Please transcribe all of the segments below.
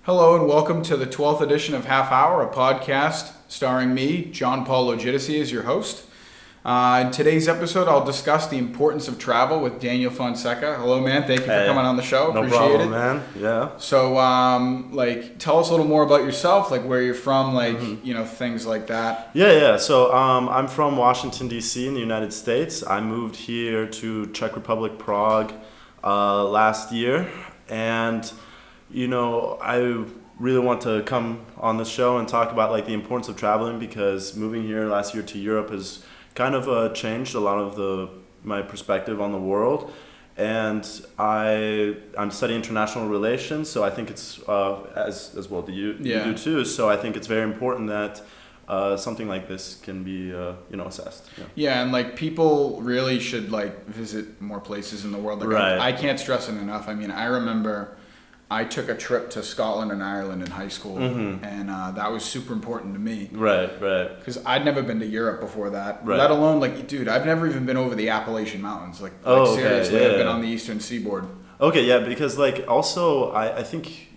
Hello and welcome to the 12th edition of Half Hour, a podcast starring me, John Paul Logidici, as your host. In today's episode, I'll discuss the importance of travel with Daniel Fonseca. Hello, man. Thank you for coming on the show. No Appreciate problem, it. man. Yeah. So, tell us a little more about yourself, like where you're from, things like that. Yeah. So, I'm from Washington, D.C. in the United States. I moved here to Czech Republic, Prague, last year. And, I really want to come on this show and talk about, the importance of traveling because moving here last year to Europe has kind of changed a lot of my perspective on the world, and I'm studying international relations, so I think it's as well you do too. So I think it's very important that something like this can be assessed. Yeah, and people really should visit more places in the world. Right. I can't stress it enough. I mean, I remember I took a trip to Scotland and Ireland in high school, and that was super important to me. Right. Because I'd never been to Europe before that, right. let alone, dude, I've never even been over the Appalachian Mountains. Seriously, I've been on the eastern seaboard. Okay, yeah, because, also, I think,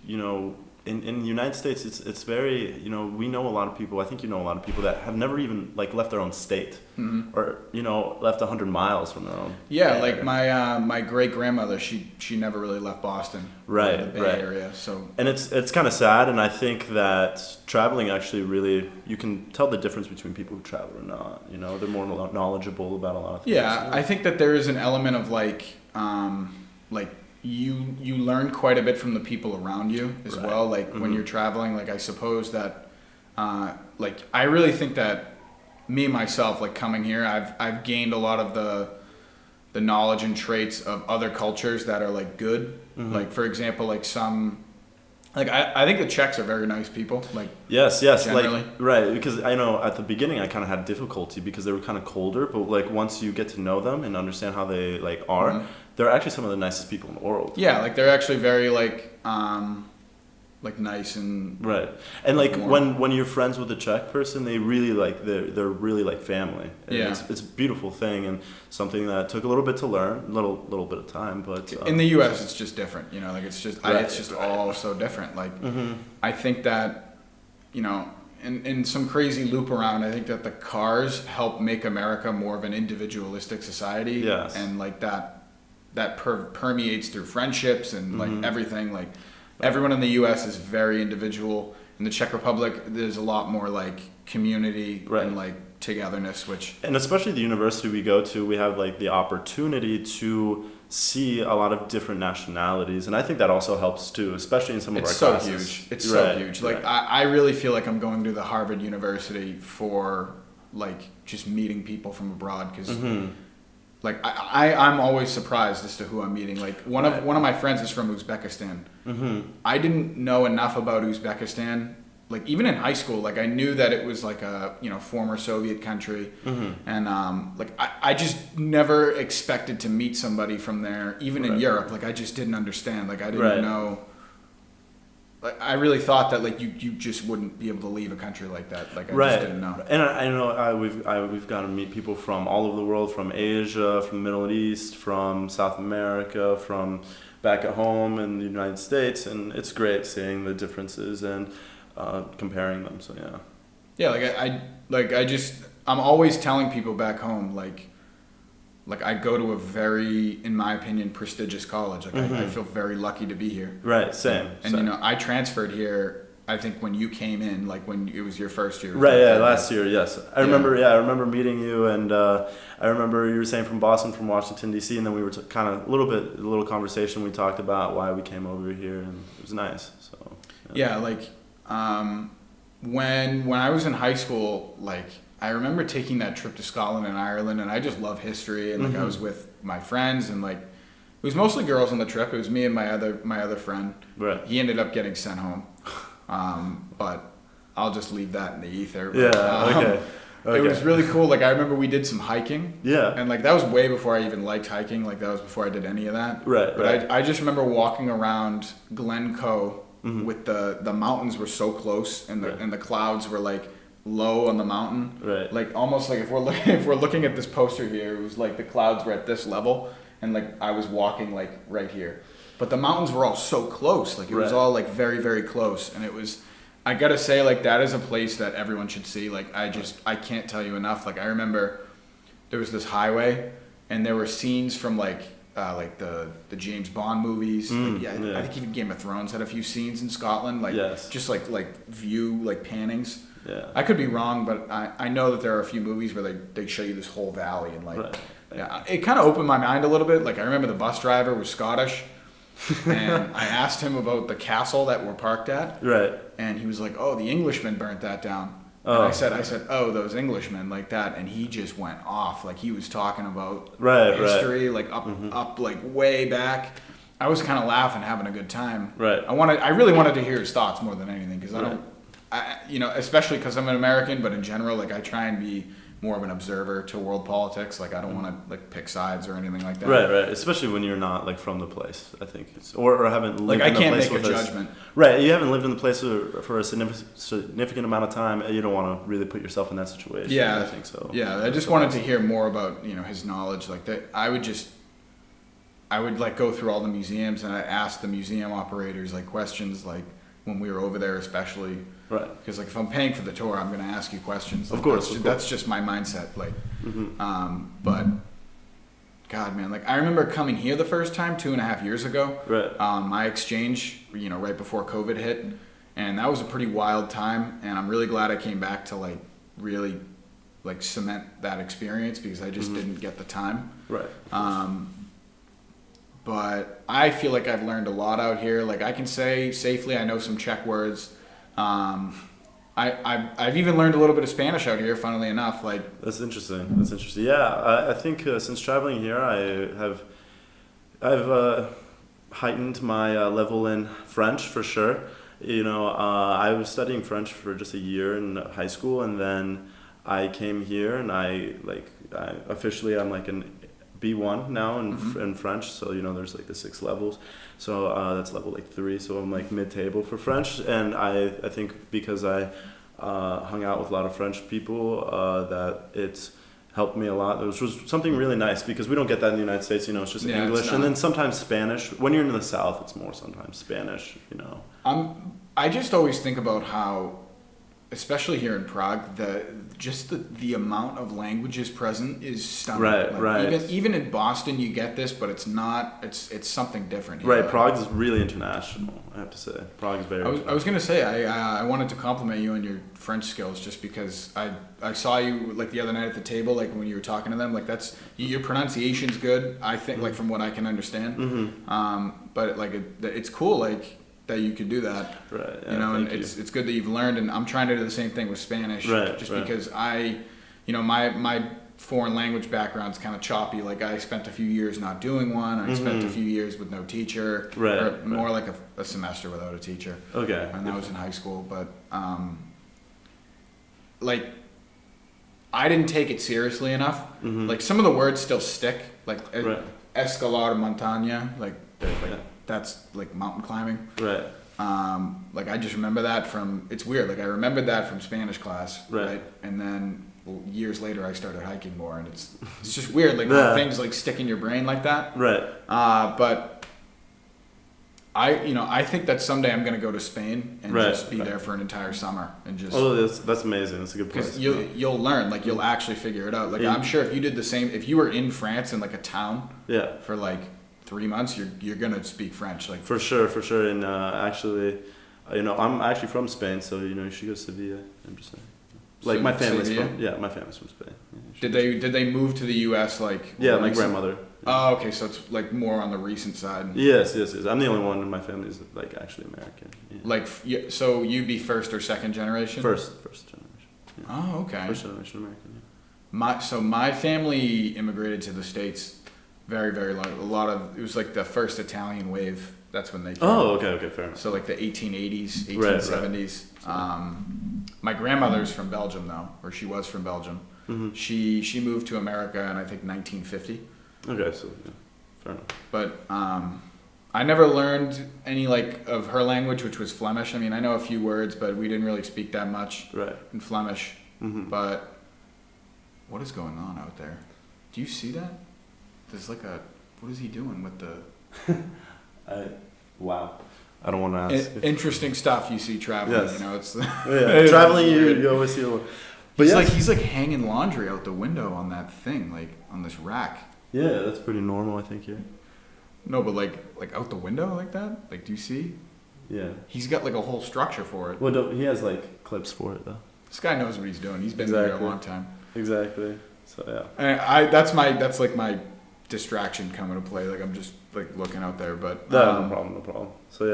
in the United States, it's very, we know a lot of people, I think you know a lot of people that have never even, left their own state, or, left 100 miles from their own. Yeah, my great-grandmother, she never really left Boston. Right, the Bay Area, so. And it's kind of sad, and I think that traveling actually really, you can tell the difference between people who travel or not, they're more knowledgeable about a lot of things. Yeah, I think that there is an element of, you learn quite a bit from the people around you as right. well. When you're traveling, I suppose that, I really think that me myself, coming here, I've gained a lot of the knowledge and traits of other cultures that are good. For example, I think the Czechs are very nice people. Yes, generally. Right, because I know at the beginning I kind of had difficulty because they were kind of colder, but once you get to know them and understand how they are, they're actually some of the nicest people in the world. Yeah, they're actually very nice and right. And when you're friends with a Czech person, they really they're really family. And yeah, it's a beautiful thing and something that took a little bit to learn, a little bit of time, but in the U.S. it's just different. It's just right. It's just all so different. I think that in some crazy loop around, I think that the cars help make America more of an individualistic society. Yes. And that permeates through friendships and everything. Everyone in the U.S. is very individual. In the Czech Republic, there's a lot more community right. and togetherness, and especially the university we go to, we have the opportunity to see a lot of different nationalities, and I think that also helps too, especially in some of our classes. It's so huge. I really feel like I'm going to the Harvard University for just meeting people from abroad because. I'm always surprised as to who I'm meeting. One of my friends is from Uzbekistan. I didn't know enough about Uzbekistan. Even in high school, I knew that it was a former Soviet country, and I just never expected to meet somebody from there. Even in Europe, I just didn't understand. I didn't know. I really thought that you just wouldn't be able to leave a country like that. I just didn't know. And I know we've got to meet people from all over the world, from Asia, from the Middle East, from South America, from back at home in the United States, and it's great seeing the differences and comparing them. So yeah. Yeah, I'm always telling people back home I go to a very, in my opinion, prestigious college. I feel very lucky to be here. Right, same. And I transferred here, I think when you came in, when it was your first year. Right, yeah, last year, yes. I remember meeting you, and I remember you were saying from Boston, from Washington, D.C., and then we were kind of a little conversation. We talked about why we came over here, and it was nice. So yeah, when I was in high school, I remember taking that trip to Scotland and Ireland, and I just love history, and I was with my friends, and it was mostly girls on the trip. It was me and my other friend. Right. He ended up getting sent home, but I'll just leave that in the ether. But, yeah. Okay. It was really cool. I remember we did some hiking. Yeah. And that was way before I even liked hiking. That was before I did any of that. Right. But I just remember walking around Glencoe with the mountains were so close, and the clouds were low on the mountain, right? Almost if we're looking at this poster here, it was the clouds were at this level, and I was walking right here. but the mountains were all so close. Like it was Right. all like very, very close. And it was, I gotta say, like that is a place that everyone should see. Like I can't tell you enough. Like I remember there was this highway and there were scenes from like the James Bond movies. Like, yeah. I think even Game of Thrones had a few scenes in Scotland. Like Yes. just like view, like pannings. Yeah. I could be wrong, but I know that there are a few movies where they show you this whole valley and like, Right. yeah, it kind of opened my mind a little bit. Like I remember the bus driver was Scottish, and I asked him about the castle that we're parked at, Right. and he was like, "Oh, the Englishmen burnt that down." Oh. And I said, "Oh, those Englishmen like that," and he just went off. Like he was talking about Right, history, like up like way back. I was kind of laughing, having a good time. Right. I really wanted to hear his thoughts more than anything because I Right. don't. Especially because I'm an American, but in general, like I try and be more of an observer to world politics. Like I don't want to like pick sides or anything like that. Right, right. Especially when you're not like from the place, I think, or haven't lived Like I in the can't place make a with us. judgment. Right, you haven't lived in the place for a significant amount of time. You don't want to really put yourself in that situation. Yeah, I think so. Yeah, I just wanted to hear more about his knowledge. Like that, I would like go through all the museums and I ask the museum operators like questions like when we were over there, especially. Right. Because like if I'm paying for the tour, I'm going to ask you questions. Like, Of course. That's just my mindset. Like, but God, man, like I remember coming here the first time 2.5 years ago. Right. My exchange, right before COVID hit, and that was a pretty wild time. And I'm really glad I came back to like really like cement that experience because I just didn't get the time. Right. But I feel like I've learned a lot out here. Like I can say safely, I know some Czech words. I've even learned a little bit of Spanish out here. Funnily enough, like That's interesting. That's interesting. Yeah, I think since traveling here, I've heightened my level in French for sure. I was studying French for just a year in high school, and then I came here, and officially I'm like an B1 now in French. So there's like the 6 levels. So that's level like 3. So I'm like mid-table for French, and I think because I hung out with a lot of French people that it's helped me a lot, which was something really nice because we don't get that in the United States. It's just English, and then sometimes Spanish. When you're in the South, it's more sometimes Spanish. I just always think about how, especially here in Prague, the amount of languages present is stunning. Right, like, right. Even in Boston, you get this, but it's not. It's something different. Right, Prague is really international. I have to say, Prague is very. I was gonna say I wanted to compliment you on your French skills just because I saw you like the other night at the table, like when you were talking to them, like that's your pronunciation's good. I think like from what I can understand. But like it's cool like that you could do that. Right. Yeah, and it's good that you've learned, and I'm trying to do the same thing with Spanish. Right. Just right. because my foreign language background's kind of choppy. Like I spent a few years not doing one. I spent a few years with no teacher. Right. Or more like a semester without a teacher. Okay. And that was in high school, but like I didn't take it seriously enough. Like some of the words still stick. Like escalar montaña. Like that's like mountain climbing. Right. Like I just remember that from. It's weird. Like I remembered that from Spanish class. Right. And then years later, I started hiking more, and it's just weird. Like how things like stick in your brain like that. Right. But I think that someday I'm gonna go to Spain and just be there for an entire summer and just. Oh, that's amazing. That's a good place. Because you'll learn. Like you'll actually figure it out. Like I'm sure if you did the same, if you were in France in like a town. Yeah. For like 3 months, you're gonna speak French. Like for sure. And actually, I'm actually from Spain, so you should go to Sevilla. I'm just saying. Like So my family's Sevilla? my family's from Spain. Yeah, Did they move to the U.S. like? Yeah, my grandmother. Oh, okay. So it's like more on the recent side. Yes. I'm the only one in my family is like actually American. Yeah. Like, so you'd be first or second generation? First generation. Yeah. Oh, okay. First generation American. Yeah. My family immigrated to the States very, very long. It was like the first Italian wave. That's when they came. Oh, okay, fair enough. So like the 1880s, 1870s. Right. My grandmother's from Belgium though, or she was from Belgium. She moved to America in I think 1950. Okay, so yeah, fair enough. But I never learned any like of her language, which was Flemish. I mean, I know a few words, but we didn't really speak that much in Flemish. But what is going on out there? Do you see that? There's like what is he doing with the? Wow. I don't want to ask. Interesting stuff you see traveling. Yes. You know, it's Traveling, you always see. But he's like hanging laundry out the window on that thing, like on this rack. Yeah, that's pretty normal, I think. Here. No, but like out the window like that. Like, do you see? Yeah. He's got like a whole structure for it. Well, he has like clips for it though. This guy knows what he's doing. He's been there a long time. Exactly. So yeah. And that's like my distraction coming to play. Like I'm just like looking out there, but no problem. So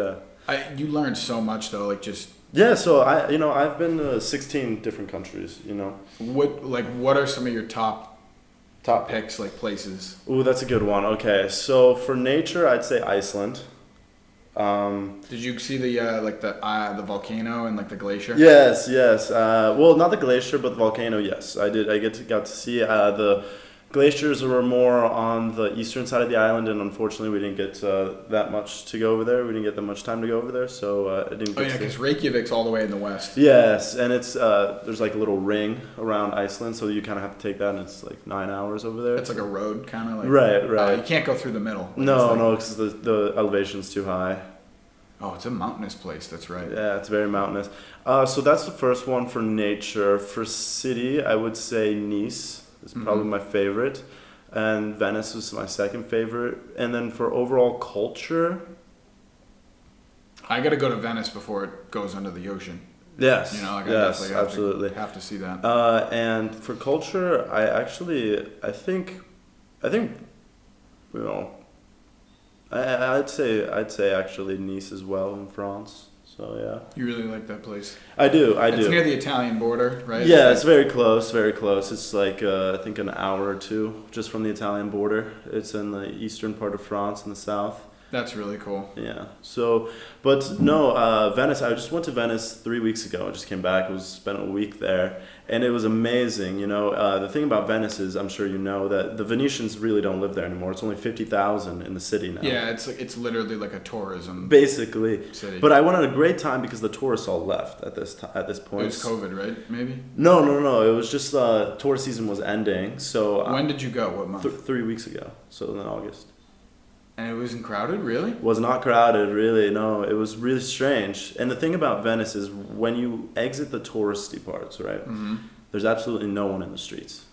yeah. You learn so much though, like just. Yeah, so I've been to 16 different countries. You know. What are some of your top picks, like places? Ooh, that's a good one. Okay, so for nature, I'd say Iceland. Did you see the volcano and like the glacier? Yes. Well, not the glacier, but the volcano. Yes, I did. I got to see the glaciers were more on the eastern side of the island, and unfortunately, we didn't get that much to go over there. We didn't get that much time to go over there, so I didn't. Oh yeah, because Reykjavik's all the way in the west. Yes, and it's there's like a little ring around Iceland, so you kind of have to take that, and it's like 9 hours over there. It's like a road, kind of like. Right. You can't go through the middle. Like no, because the elevation's too high. Oh, it's a mountainous place. That's right. Yeah, it's very mountainous. So that's the first one for nature. For city, I would say Nice is probably my favorite, and Venice was my second favorite. And then for overall culture, I got to go to Venice before it goes under the ocean. Yes. You know, like yes, I absolutely have to see that. And for culture, I think, you know, I'd say actually Nice as well in France. So yeah. You really like that place? I do. It's near the Italian border, right? Yeah, it's very close. Very close. It's like I think an hour or two just from the Italian border. It's in the eastern part of France in the south. That's really cool. Yeah. So, but no, Venice. I just went to Venice 3 weeks ago. I just came back. Spent a week there, and it was amazing. You know, the thing about Venice is, I'm sure you know that the Venetians really don't live there anymore. It's only 50,000 in the city now. Yeah, it's literally like a tourism basically city. But I went on a great time because the tourists all left at this point. It was COVID, right? Maybe. No. It was just tourist season was ending. So when did you go? What month? 3 weeks ago. So in August. And it wasn't crowded, really? Was not crowded, really. No, it was really strange. And the thing about Venice is when you exit the touristy parts, right? Mm-hmm. There's absolutely no one in the streets.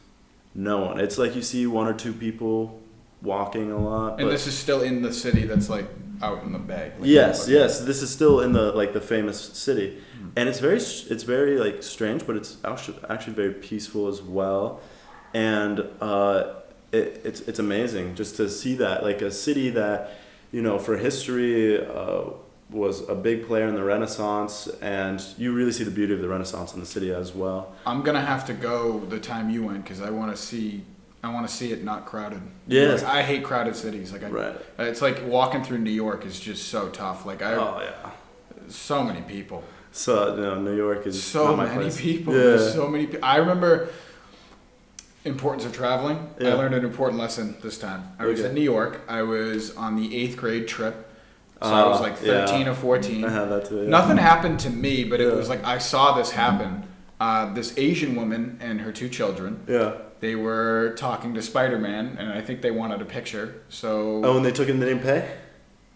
No one. It's like you see 1 or 2 people walking a lot. And this is still in the city that's like out in the bay. Like yes. This is still in the famous city, and it's very like strange, but it's actually very peaceful as well, and it's amazing just to see that, like a city that, you know, for history was a big player in the Renaissance, and you really see the beauty of the Renaissance in the city as well. I'm gonna have to go the time you went because I want to see it not crowded. Yes. Like, I hate crowded cities. Like it's like walking through New York is just so tough. Like so many people. So New York is so many place. People. Yeah. There's so many people. I remember importance of traveling. Yeah. I learned an important lesson this time. I was in New York. I was on the 8th grade trip. So I was like 13 or 14. I had that too. Yeah. Nothing happened to me, but it was like I saw this happen. This Asian woman and her 2 children. Yeah. They were talking to Spider-Man, and I think they wanted a picture. So. Oh, and they took it and they didn't pay?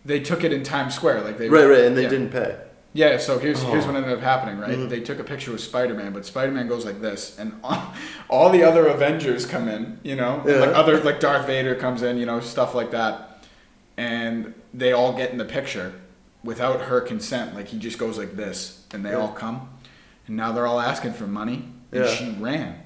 They took it in Times Square, like they. Right, and they didn't pay. Yeah, so here's what ended up happening, right? Mm-hmm. They took a picture with Spider-Man, but Spider-Man goes like this, and all the other Avengers come in, you know, and like Darth Vader comes in, you know, stuff like that, and they all get in the picture without her consent. Like he just goes like this, and they all come, and now they're all asking for money, and she ran.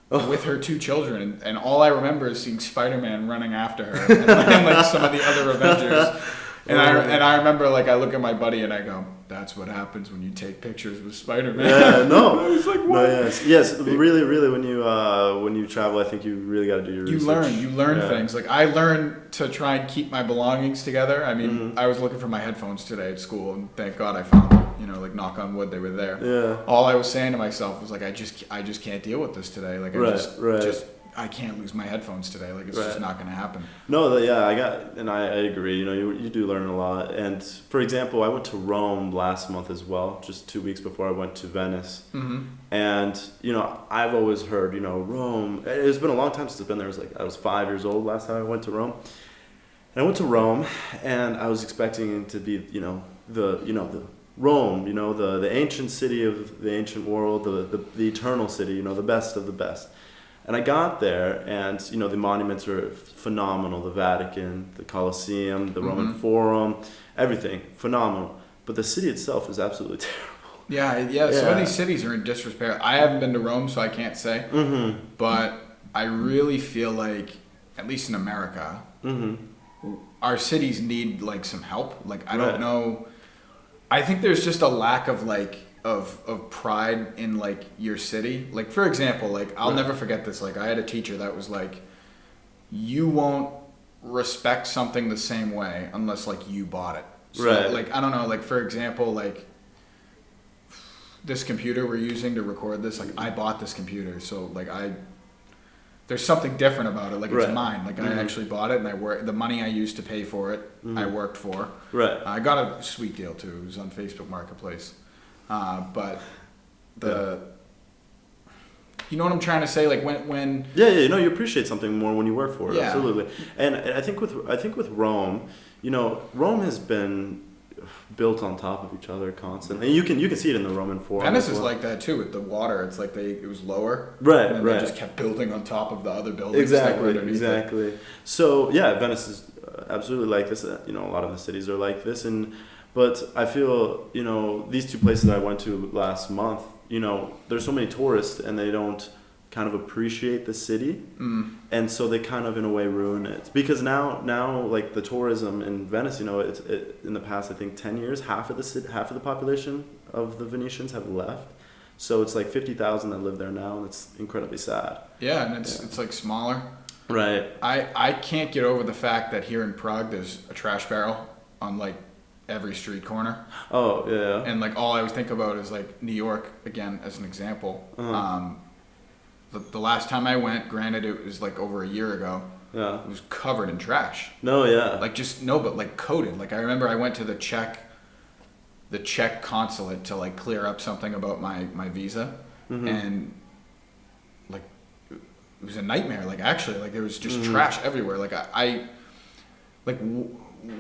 With her 2 children, and all I remember is seeing Spider-Man running after her, and like some of the other Avengers. And I remember, like, I look at my buddy and I go, "That's what happens when you take pictures with Spider-Man." Yeah, no. I was like, "What?" No, yes, really, when you travel, I think you really got to do your research. You learn things. Like I learned to try and keep my belongings together. I mean, I was looking for my headphones today at school, and thank God I found them. You know, like knock on wood, they were there. Yeah. All I was saying to myself was like, I just can't deal with this today. Like I can't lose my headphones today. Like it's just not going to happen. No, I agree. You know, you do learn a lot. And for example, I went to Rome last month as well, just 2 weeks before I went to Venice. Mm-hmm. And you know, I've always heard, you know, Rome. It's been a long time since I've been there. I was 5 years old last time I went to Rome. And I went to Rome, and I was expecting it to be, the Rome, the ancient city of the ancient world, the eternal city, the best of the best. And I got there, and the monuments were phenomenal. The Vatican, the Colosseum, the Roman Forum, everything phenomenal. But the city itself is absolutely terrible. Yeah. Some of these cities are in disrepair. I haven't been to Rome, so I can't say. But I really feel like, at least in America, our cities need like some help. Like I don't know. I think there's just a lack of like of pride in like your city. Like for example, like I'll never forget this. Like I had a teacher that was like, you won't respect something the same way unless like you bought it. So, like I don't know. Like for example, like this computer we're using to record this. Like I bought this computer, so like there's something different about it. Like it's mine. Like I actually bought it, and the money I used to pay for it, I worked for. I got a sweet deal too. It was on Facebook Marketplace. But you know what I'm trying to say? Like when you appreciate something more when you work for it. Yeah. Absolutely. And I think with Rome, Rome has been built on top of each other constantly. And you can see it in the Roman Forum. Venice is like that too with the water. It's like it was lower, and then they just kept building on top of the other buildings. Exactly. So yeah, Venice is absolutely like this. A lot of the cities are like this, but I feel these two places I went to last month. There's so many tourists, and they don't kind of appreciate the city, and so they kind of in a way ruin it, because now like the tourism in Venice, it's in the past I think 10 years half of the population of the Venetians have left, so it's like 50,000 that live there now, and it's incredibly sad. And it's like smaller. I can't get over the fact that here in Prague there's a trash barrel on like every street corner. And like all I always think about is like New York again as an example. The last time I went, granted it was like over a year ago, it was covered in trash. But like coated. Like I remember I went to the Czech consulate to like clear up something about my visa, and like it was a nightmare. Like actually, like there was just trash everywhere. Like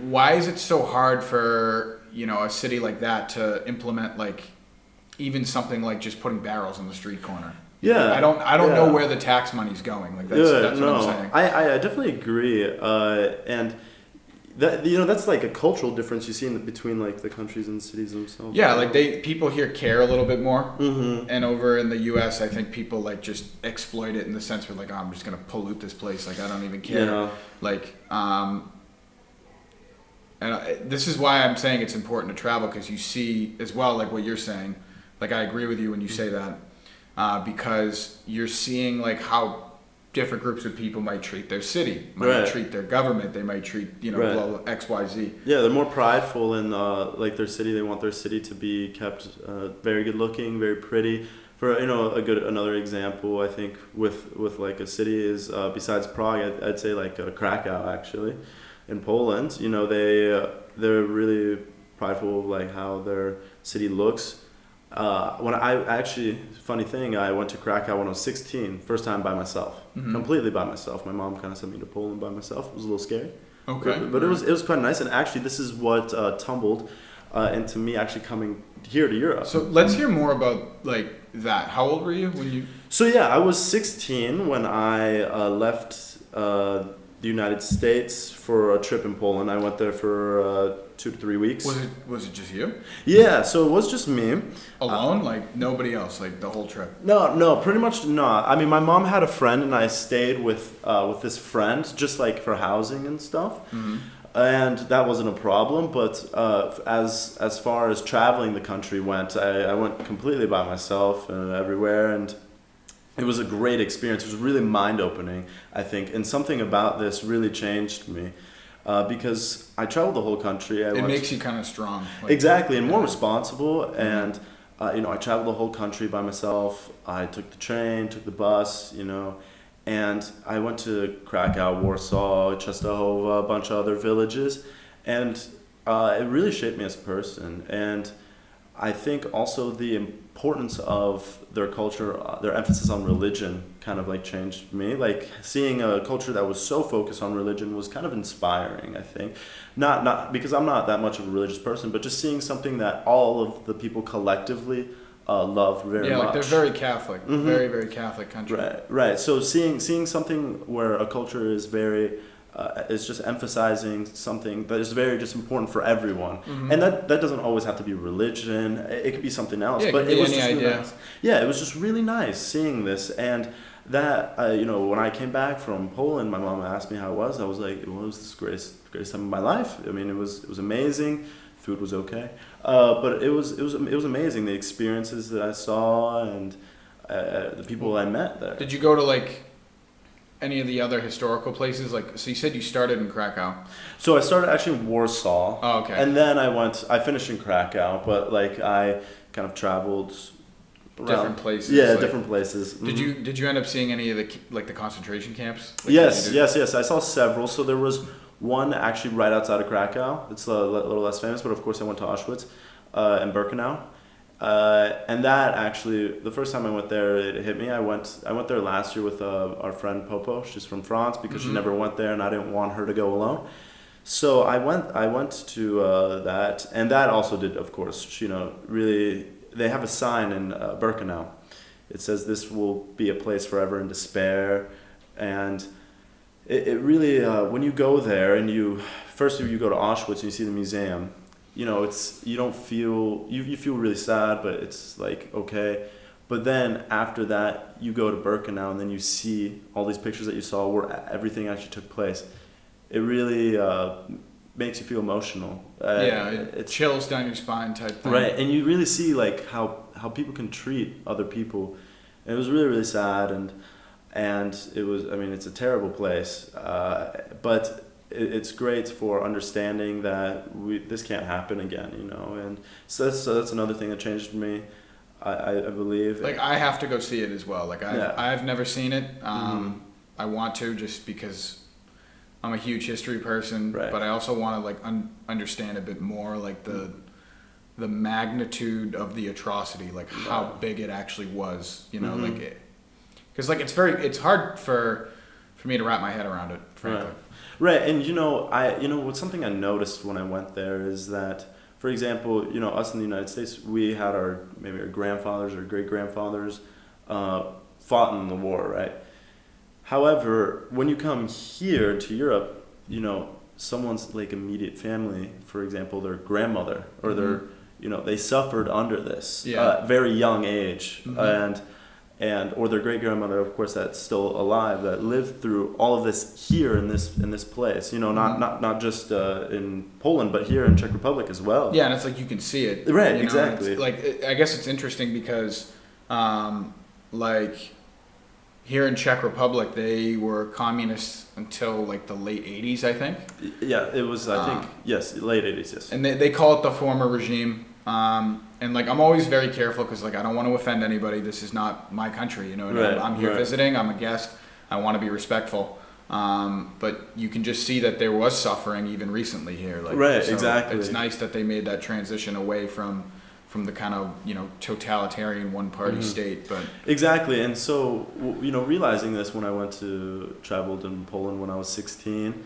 why is it so hard for a city like that to implement like even something like just putting barrels on the street corner? I don't know where the tax money's going. Like that's what I'm saying. I definitely agree, and that that's like a cultural difference you see between like the countries and cities themselves. Like people here care a little bit more, and over in the U.S. I think people like just exploit it in the sense where like I'm just gonna pollute this place. Like I don't even care. And this is why I'm saying it's important to travel, because you see as well like what you're saying. Like I agree with you when you say that. Because you're seeing like how different groups of people might treat their city, might treat their government, they might treat blah, blah, X, Y, Z. They're more prideful in like their city. They want their city to be kept very good looking, very pretty. For another example, I think with like a city is besides Prague, I'd say like Krakow actually, in Poland. They're really prideful of like how their city looks. When funny thing, I went to Krakow when I was 16, first time by myself, completely by myself. My mom kind of sent me to Poland by myself. It was a little scary. But it was quite nice, and actually this is what tumbled into me actually coming here to Europe. So let's hear more about like that. How old were you when you? So I was 16 when I left the United States for a trip in Poland. I went there for 2 to 3 weeks. Was it just you? Yeah, so it was just me. Alone? Like nobody else, like the whole trip? No, pretty much not. I mean, my mom had a friend, and I stayed with this friend just like for housing and stuff. And that wasn't a problem, but as far as traveling the country went, I went completely by myself everywhere, and it was a great experience. It was really mind-opening, I think, and something about this really changed me. Because I traveled the whole country. It makes you kind of strong. Exactly, and more responsible. And I traveled the whole country by myself. I took the train, took the bus, and I went to Krakow, Warsaw, Częstochowa, a bunch of other villages, and it really shaped me as a person. And I think also the importance of their culture, their emphasis on religion kind of like changed me. Like seeing a culture that was so focused on religion was kind of inspiring, I think. Not because I'm not that much of a religious person, but just seeing something that all of the people collectively loved very much. Yeah, like they're very Catholic, very, very Catholic country. Right. So seeing something where a culture is very is just emphasizing something that is very just important for everyone, and that doesn't always have to be religion. It could be something else. Yeah, but it was just any really idea. nice. Yeah, it was just really nice seeing this, and that when I came back from Poland, my mom asked me how it was. I was like, well, it was this greatest time of my life. I mean, it was amazing. Food was okay, but it was amazing, the experiences that I saw and the people I met there. Did you go to like any of the other historical places? Like, so you said you started in Krakow. So I started actually in Warsaw. Oh, okay. And then I finished in Krakow, but like I kind of traveled around. Different places. Yeah, like, different places. Did you end up seeing any of the concentration camps? Like, Yes. I saw several. So there was one actually right outside of Krakow. It's a little less famous, but of course I went to Auschwitz and Birkenau. And that actually, the first time I went there, it hit me. I went there last year with our friend Popo. She's from France because she never went there, and I didn't want her to go alone. So I went to that, and that also did, of course, really. They have a sign in Birkenau. It says, "This will be a place forever in despair," and it really when you go there and you go to Auschwitz and you see the museum. You don't feel, you feel really sad, but it's like, okay. But then after that, you go to Birkenau and then you see all these pictures that you saw where everything actually took place. It really makes you feel emotional. It chills down your spine type thing. Right, and you really see like how people can treat other people. And it was really, really sad, and it was, I mean, it's a terrible place, but it's great for understanding that this can't happen again, and so that's another thing that changed me. I believe. Like I have to go see it as well. Like I've never seen it. I want to just because I'm a huge history person, right. But I also want to like understand a bit more like the magnitude of the atrocity, like how big it actually was. Like because like it's hard for me to wrap my head around it, frankly. Right, and what's something I noticed when I went there is that, for example, us in the United States, we had our grandfathers or great grandfathers fought in the war, right? However, when you come here to Europe, someone's like immediate family, for example, their grandmother or their, they suffered under this very young age, or their great grandmother, of course, that's still alive, that lived through all of this here in this place. Not just in Poland, but here in Czech Republic as well. Yeah, and it's like you can see it. Right, exactly. Like I guess it's interesting because, like, here in Czech Republic, they were communists until like the late '80s, I think. Yeah, it was. I think yes, late '80s. Yes. And they call it the former regime. And like I'm always very careful because like I don't want to offend anybody. This is not my country, And right, I'm here visiting. I'm a guest. I want to be respectful. But you can just see that there was suffering even recently here. Like, right, so exactly. It's nice that they made that transition away from the kind of totalitarian one party state. But exactly, and so realizing this when I traveled in Poland when I was 16,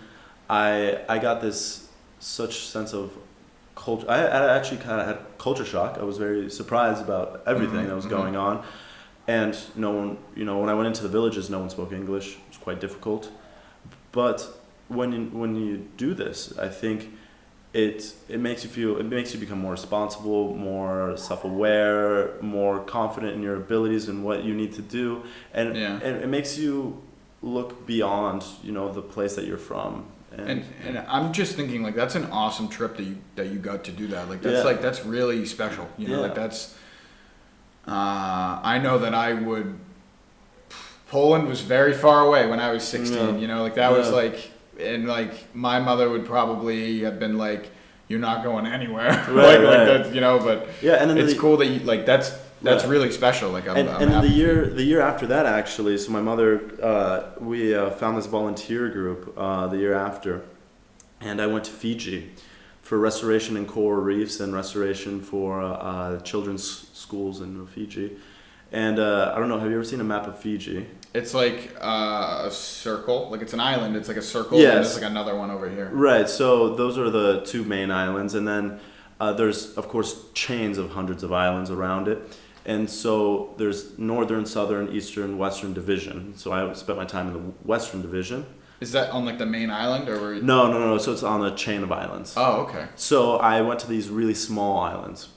I got this such sense of culture. I actually kind of had culture shock. I was very surprised about everything that was going on, and no one, when I went into the villages, no one spoke English. It was quite difficult, but when you do this, I think it makes you become more responsible, more self-aware, more confident in your abilities and what you need to do, and it makes you look beyond the place that you're from. And I'm just thinking like that's an awesome trip that you got to do that. Like that's that's really special. Like that's I know that I would. Poland was very far away when I was 16. Like that was like, and like my mother would probably have been like, "You're not going anywhere." Like that's but and then it's cool that you like that's really special. Like I'm and the year after that actually, so my mother we found this volunteer group the year after, and I went to Fiji for restoration in coral reefs and restoration for children's schools in Fiji. And I don't know, have you ever seen a map of Fiji? It's like a circle, like it's an island. It's like a circle. Yes. And there's like another one over here. Right. So those are the two main islands, and then there's of course chains of hundreds of islands around it. And so there's northern, southern, eastern, western division. So I spent my time in the western division. Is that on like the main island or? Were you... No. So it's on a chain of islands. Oh, okay. So I went to these really small islands.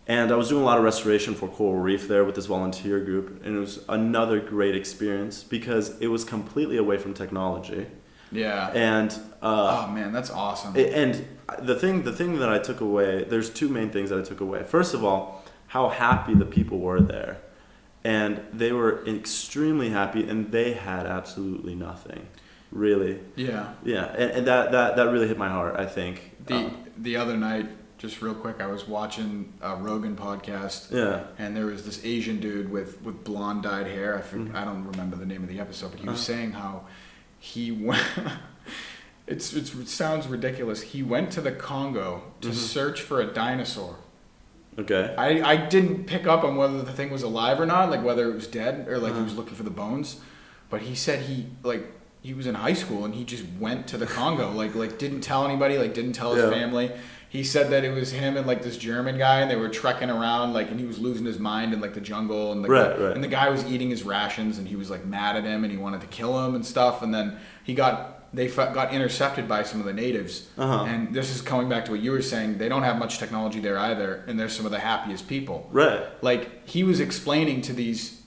And I was doing a lot of restoration for coral reef there with this volunteer group, and it was another great experience because it was completely away from technology. Yeah. And oh man, that's awesome. And the thing that I took away, there's two main things that I took away. First of all, how happy the people were there, and they were extremely happy, and they had absolutely nothing, really. Yeah. Yeah, and that really hit my heart, I think. The other night. Just real quick, I was watching a Rogan podcast. Yeah. And there was this Asian dude with blonde dyed hair. I don't remember the name of the episode, but he was saying how he went. it sounds ridiculous. He went to the Congo to search for a dinosaur. Okay. I didn't pick up on whether the thing was alive or not, like whether it was dead or like he was looking for the bones. But he said he was in high school and he just went to the Congo, like didn't tell anybody, like didn't tell his family. He said that it was him and like this German guy, and they were trekking around, like, and he was losing his mind in like the jungle, and and the guy was eating his rations, and he was like mad at him, and he wanted to kill him and stuff, and then they got intercepted by some of the natives, and this is coming back to what you were saying. They don't have much technology there either, and they're some of the happiest people. Right. Like he was explaining to these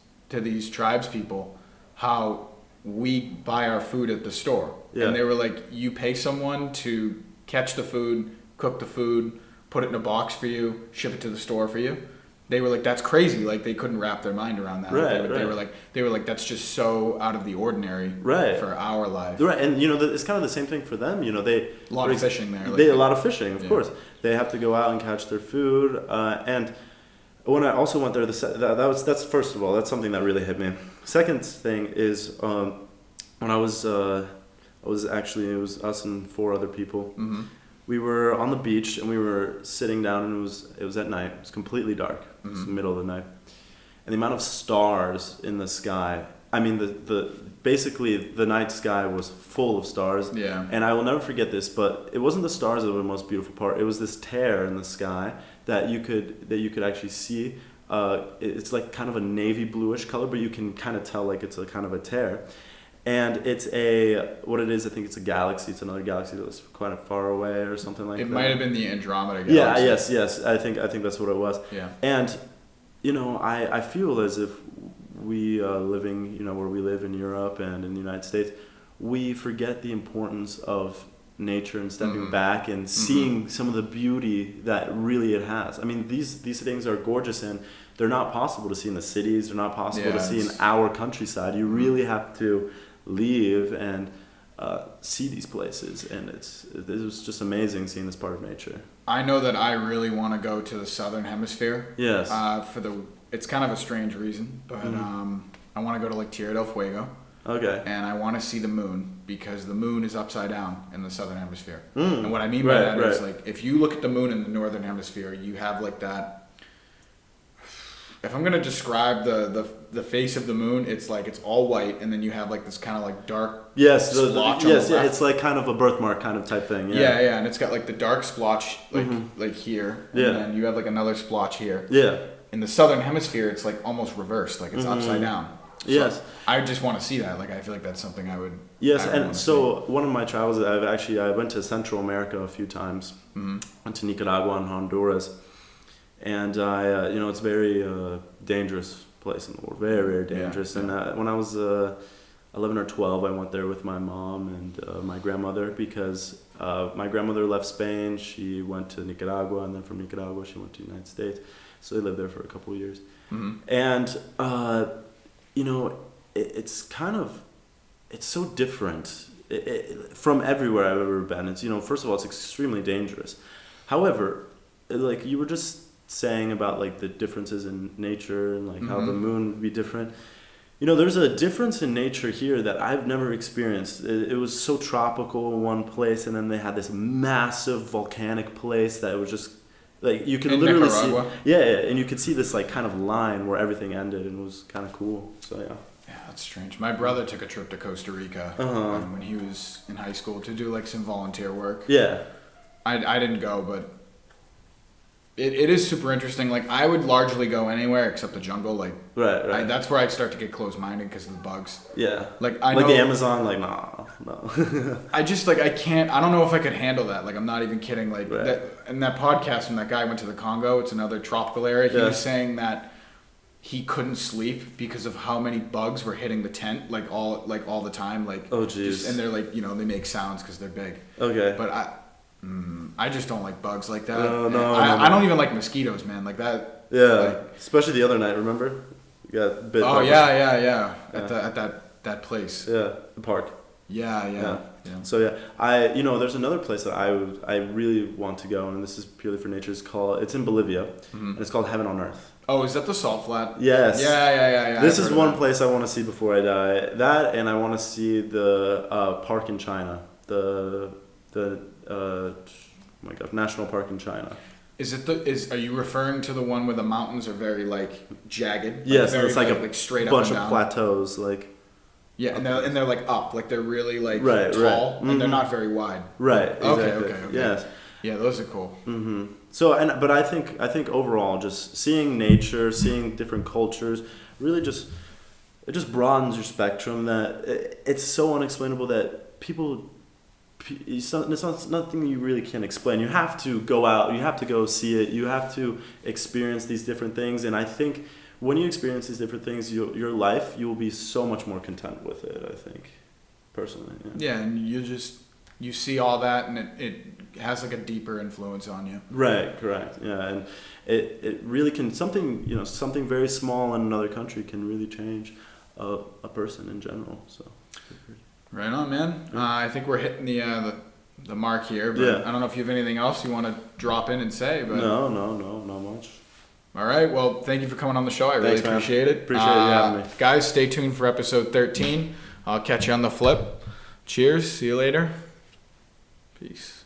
tribes people how we buy our food at the store, and they were like, you pay someone to catch the food, cook the food, put it in a box for you, ship it to the store for you. They were like, that's crazy. Like they couldn't wrap their mind around that. They were like, that's just so out of the ordinary for our life. Right, and it's kind of the same thing for them. A lot of fishing there. A lot of fishing, of course. They have to go out and catch their food. And when I also went there, that's first of all, that's something that really hit me. Second thing is when it was us and 4 other people. Mm-hmm. We were on the beach and we were sitting down, and it was at night. It was completely dark. It was the middle of the night, and the amount of stars in the sky. I mean, basically the night sky was full of stars. Yeah. And I will never forget this, but it wasn't the stars that were the most beautiful part. It was this tear in the sky that you could actually see. It's like kind of a navy bluish color, but you can kind of tell like it's a kind of a tear. And it's what it is, I think it's a galaxy. It's another galaxy that's quite far away or something like that. It might have been the Andromeda galaxy. Yeah, yes. I think that's what it was. Yeah. And, I feel as if we living, where we live in Europe and in the United States, we forget the importance of nature and stepping back and seeing some of the beauty that really it has. I mean, these things are gorgeous, and they're not possible to see in the cities. They're not possible to see in our countryside. You really have to leave and see these places, and it was just amazing seeing this part of nature. I know that I really want to go to the southern hemisphere. Yes. It's kind of a strange reason, but I want to go to like Tierra del Fuego. Okay. And I want to see the moon, because the moon is upside down in the southern hemisphere. And what I mean by that is like, if you look at the moon in the northern hemisphere, you have like that. If I'm gonna describe the face of the moon, it's like it's all white, and then you have like this kind of like dark splotch on the left. It's like kind of a birthmark kind of type thing. Yeah, and it's got like the dark splotch like here, and then you have like another splotch here. Yeah. In the southern hemisphere, it's like almost reversed, like it's upside down. So yes. I just want to see that. Like I feel like that's something I would. Yes, and so one of my travels, I went to Central America a few times. Went to Nicaragua and Honduras. And it's a very dangerous place in the world, very, very dangerous. Yeah. And when I was 11 or 12, I went there with my mom and my grandmother, because my grandmother left Spain. She went to Nicaragua, and then from Nicaragua she went to the United States. So they lived there for a couple of years. And it's so different from everywhere I've ever been. It's first of all, it's extremely dangerous. However, like you were just saying about like the differences in nature and like how the moon would be different. There's a difference in nature here that I've never experienced. It was so tropical in one place, and then they had this massive volcanic place that was just like you could In literally Nicaragua? see. Yeah, and you could see this like kind of line where everything ended, and it was kind of cool. So yeah. Yeah, that's strange. My brother took a trip to Costa Rica when he was in high school to do like some volunteer work. Yeah. I didn't go, but it is super interesting. Like I would largely go anywhere except the jungle. Like Right. that's where I'd start to get close-minded because of the bugs. Yeah. Like I like know, the Amazon, like no. I just like I can't. I don't know if I could handle that. Like I'm not even kidding. Like Right. that in that podcast when that guy went to the Congo, it's another tropical area. He Yeah. was saying that he couldn't sleep because of how many bugs were hitting the tent like all the time. Like Oh, jeez. and they're like they make sounds because they're big. Okay. But I just don't like bugs like that. No, I don't even like mosquitoes, man. Like that. Yeah. Like, Especially the other night. Remember? You got bit. oh by- yeah. At that place. Yeah. The park. Yeah. So yeah, there's another place that I really want to go, and this is purely for nature. It's in Bolivia, and it's called Heaven on Earth. Oh, is that the salt flat? Yes. Yeah. This I've is heard of one that. place I want to see before I die. That, and I want to see the park in China, the oh my God, national park in China. Are you referring to the one where the mountains are very like jagged? Yes, very, it's like a straight bunch up and of down. plateaus, like. Yeah, and they're like up, like they're really like Right, tall, right. and they're not very wide. Right. Exactly. Okay. Yes. Yeah, those are cool. Mm-hmm. So but I think overall, just seeing nature, seeing different cultures, really it just broadens your spectrum. That it's so unexplainable that people. It's nothing you really can explain. You have to go out. You have to go see it. You have to experience these different things. And I think when you experience these different things, your life, you will be so much more content with it. I think, personally. Yeah, and you see all that, and it has like a deeper influence on you. Right. Correct. Yeah, and it really can something very small in another country can really change a person in general. So. Right on, man. I think we're hitting the mark here, but Yeah. I don't know if you have anything else you want to drop in and say. But No, not much. all right. Well, thank you for coming on the show. I really Thanks, man. appreciate it. Appreciate you having me. Guys, stay tuned for episode 13. I'll catch you on the flip. Cheers. See you later. Peace.